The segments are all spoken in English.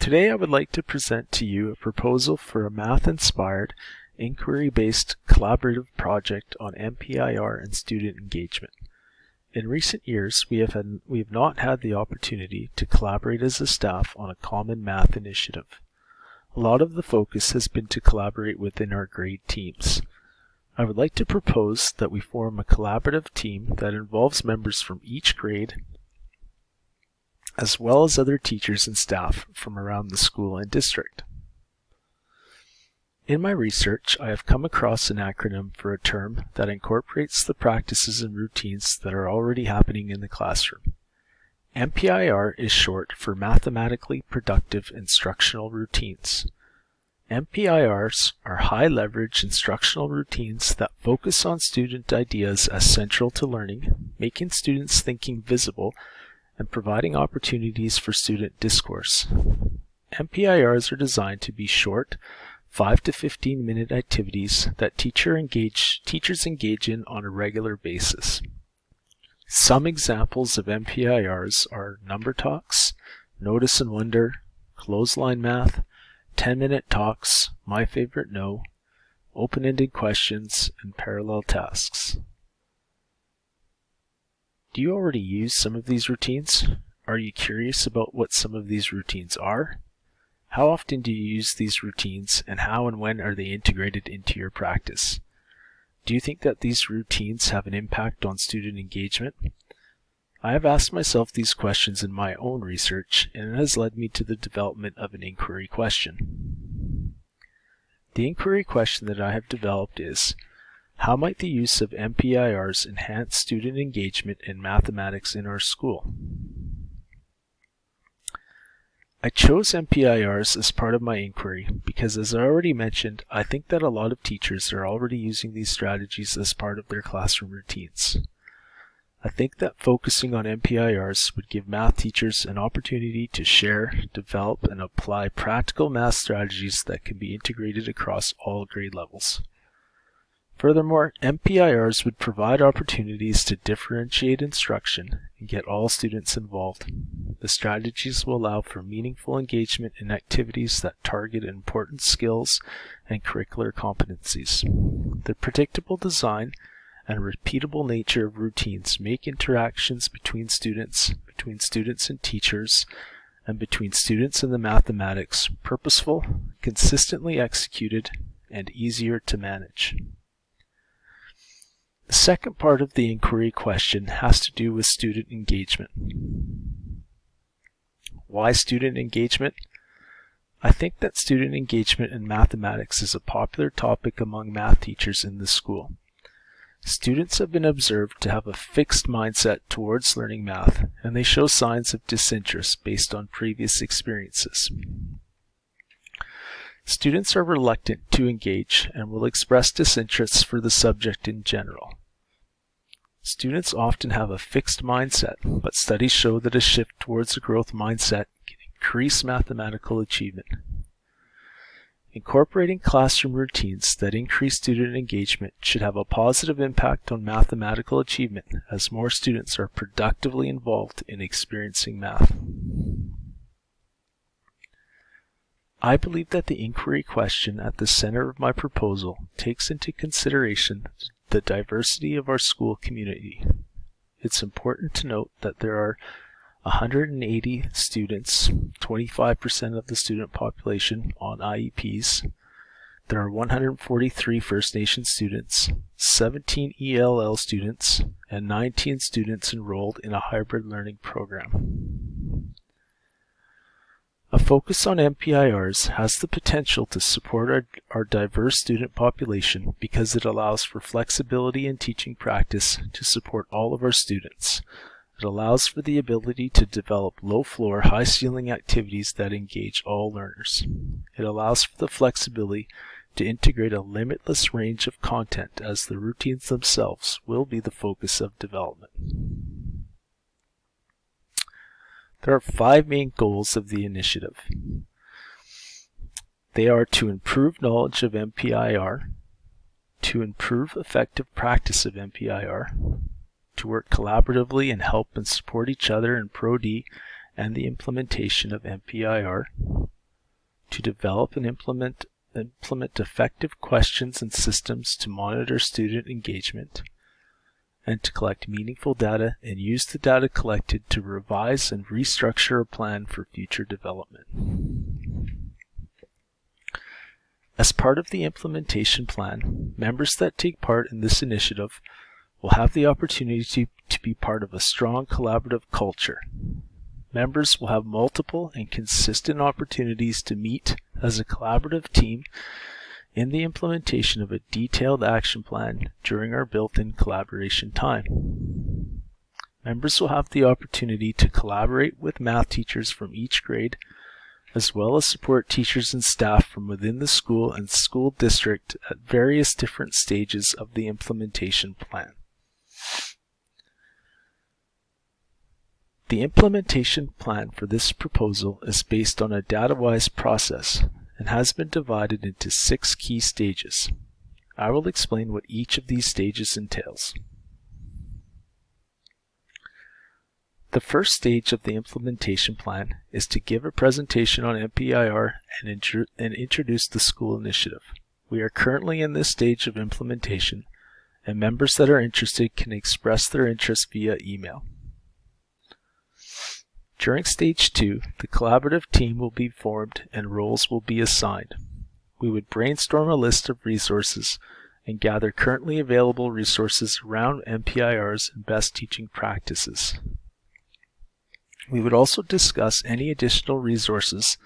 Today I would like to present to you a proposal for a math-inspired, inquiry-based collaborative project on MPIR and student engagement. In recent years, we have not had the opportunity to collaborate as a staff on a common math initiative. A lot of the focus has been to collaborate within our grade teams. I would like to propose that we form a collaborative team that involves members from each grade, as well as other teachers and staff from around the school and district. In my research, I have come across an acronym for a term that incorporates the practices and routines that are already happening in the classroom. MPIR is short for Mathematically Productive Instructional Routines. MPIRs are high-leverage instructional routines that focus on student ideas as central to learning, making students' thinking visible, and providing opportunities for student discourse. MPIRs are designed to be short, 5 to 15-minute activities that teachers engage in on a regular basis. Some examples of MPIRs are number talks, notice and wonder, clothesline math, 10-minute talks, my favorite no, open-ended questions, and parallel tasks. Do you already use some of these routines? Are you curious about what some of these routines are? How often do you use these routines, and how and when are they integrated into your practice? Do you think that these routines have an impact on student engagement? I have asked myself these questions in my own research, and it has led me to the development of an inquiry question. The inquiry question that I have developed is, how might the use of MPIRs enhance student engagement in mathematics in our school? I chose MPIRs as part of my inquiry because, as I already mentioned, I think that a lot of teachers are already using these strategies as part of their classroom routines. I think that focusing on MPIRs would give math teachers an opportunity to share, develop, and apply practical math strategies that can be integrated across all grade levels. Furthermore, MPIRs would provide opportunities to differentiate instruction and get all students involved. The strategies will allow for meaningful engagement in activities that target important skills and curricular competencies. The predictable design and repeatable nature of routines make interactions between students and teachers, and between students and the mathematics purposeful, consistently executed, and easier to manage. The second part of the inquiry question has to do with student engagement. Why student engagement? I think that student engagement in mathematics is a popular topic among math teachers in the school. Students have been observed to have a fixed mindset towards learning math, and they show signs of disinterest based on previous experiences. Students are reluctant to engage and will express disinterest for the subject in general. Students often have a fixed mindset, but studies show that a shift towards a growth mindset can increase mathematical achievement. Incorporating classroom routines that increase student engagement should have a positive impact on mathematical achievement as more students are productively involved in experiencing math. I believe that the inquiry question at the center of my proposal takes into consideration the diversity of our school community. It's important to note that there are 180 students, 25% of the student population, on IEPs. There are 143 First Nation students, 17 ELL students, and 19 students enrolled in a hybrid learning program. A focus on MPIRs has the potential to support our diverse student population because it allows for flexibility in teaching practice to support all of our students. It allows for the ability to develop low-floor, high-ceiling activities that engage all learners. It allows for the flexibility to integrate a limitless range of content, as the routines themselves will be the focus of development. There are 5 main goals of the initiative. They are to improve knowledge of MPIR, to improve effective practice of MPIR, to work collaboratively and help and support each other in Pro-D and the implementation of MPIR, to develop and implement effective questions and systems to monitor student engagement, and to collect meaningful data and use the data collected to revise and restructure a plan for future development. As part of the implementation plan, members that take part in this initiative will have the opportunity to be part of a strong collaborative culture. Members will have multiple and consistent opportunities to meet as a collaborative team in the implementation of a detailed action plan during our built-in collaboration time. Members will have the opportunity to collaborate with math teachers from each grade, as well as support teachers and staff from within the school and school district at various different stages of the implementation plan. The implementation plan for this proposal is based on a data-wise process and has been divided into 6 key stages. I will explain what each of these stages entails. The first stage of the implementation plan is to give a presentation on MPIR and introduce the school initiative. We are currently in this stage of implementation, and members that are interested can express their interest via email. During Stage 2, the collaborative team will be formed and roles will be assigned. We would brainstorm a list of resources and gather currently available resources around MPIRs and best teaching practices. We would also discuss any additional resources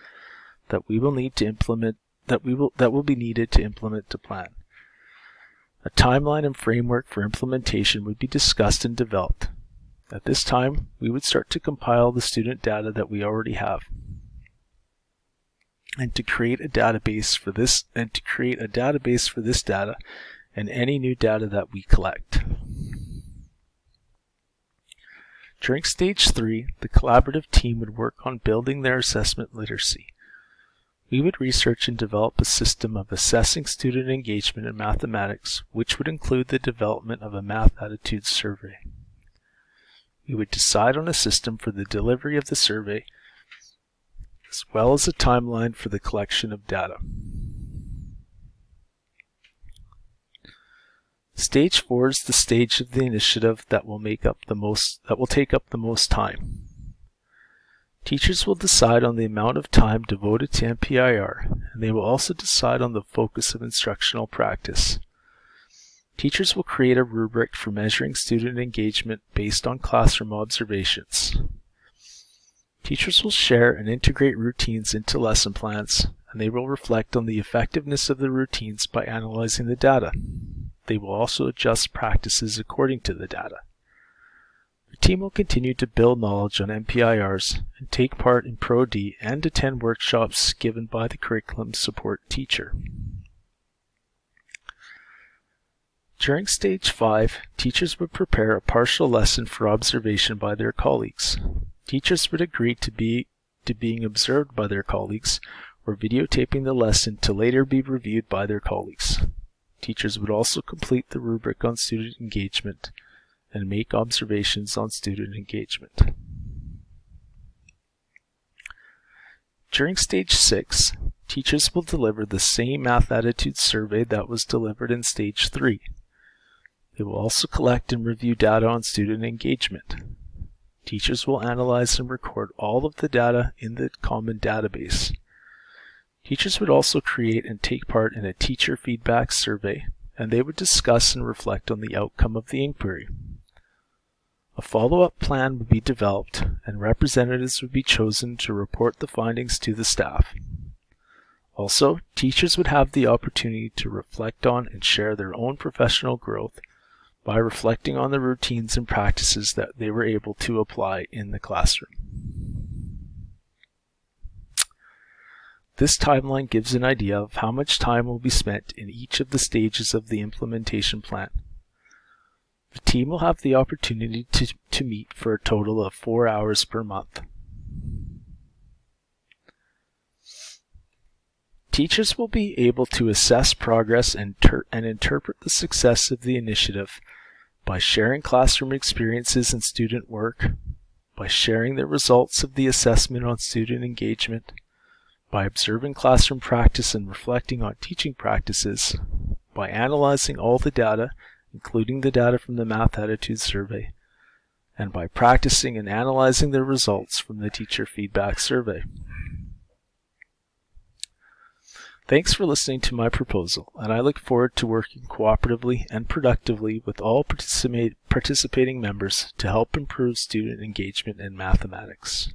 that we will need to implement that will be needed to implement the plan. A timeline and framework for implementation would be discussed and developed. At this time, we would start to compile the student data that we already have, and to create a database for this data and any new data that we collect. During Stage 3, the collaborative team would work on building their assessment literacy. We would research and develop a system of assessing student engagement in mathematics, which would include the development of a math attitude survey. We would decide on a system for the delivery of the survey, as well as a timeline for the collection of data. Stage 4 is the stage of the initiative that will take up the most time. Teachers will decide on the amount of time devoted to MPIR, and they will also decide on the focus of instructional practice. Teachers will create a rubric for measuring student engagement based on classroom observations. Teachers will share and integrate routines into lesson plans, and they will reflect on the effectiveness of the routines by analyzing the data. They will also adjust practices according to the data. The team will continue to build knowledge on MPIRs and take part in Pro-D and attend workshops given by the curriculum support teacher. During Stage 5, teachers would prepare a partial lesson for observation by their colleagues. Teachers would agree to being observed by their colleagues or videotaping the lesson to later be reviewed by their colleagues. Teachers would also complete the rubric on student engagement and make observations on student engagement. During Stage 6, teachers will deliver the same math attitude survey that was delivered in Stage 3. They will also collect and review data on student engagement. Teachers will analyze and record all of the data in the common database. Teachers would also create and take part in a teacher feedback survey, and they would discuss and reflect on the outcome of the inquiry. A follow-up plan would be developed, and representatives would be chosen to report the findings to the staff. Also, teachers would have the opportunity to reflect on and share their own professional growth by reflecting on the routines and practices that they were able to apply in the classroom. This timeline gives an idea of how much time will be spent in each of the stages of the implementation plan. The team will have the opportunity to meet for a total of 4 hours per month. Teachers will be able to assess progress and interpret the success of the initiative by sharing classroom experiences and student work, by sharing the results of the assessment on student engagement, by observing classroom practice and reflecting on teaching practices, by analyzing all the data, including the data from the Math Attitude Survey, and by practicing and analyzing the results from the Teacher Feedback Survey. Thanks for listening to my proposal, and I look forward to working cooperatively and productively with all participating members to help improve student engagement in mathematics.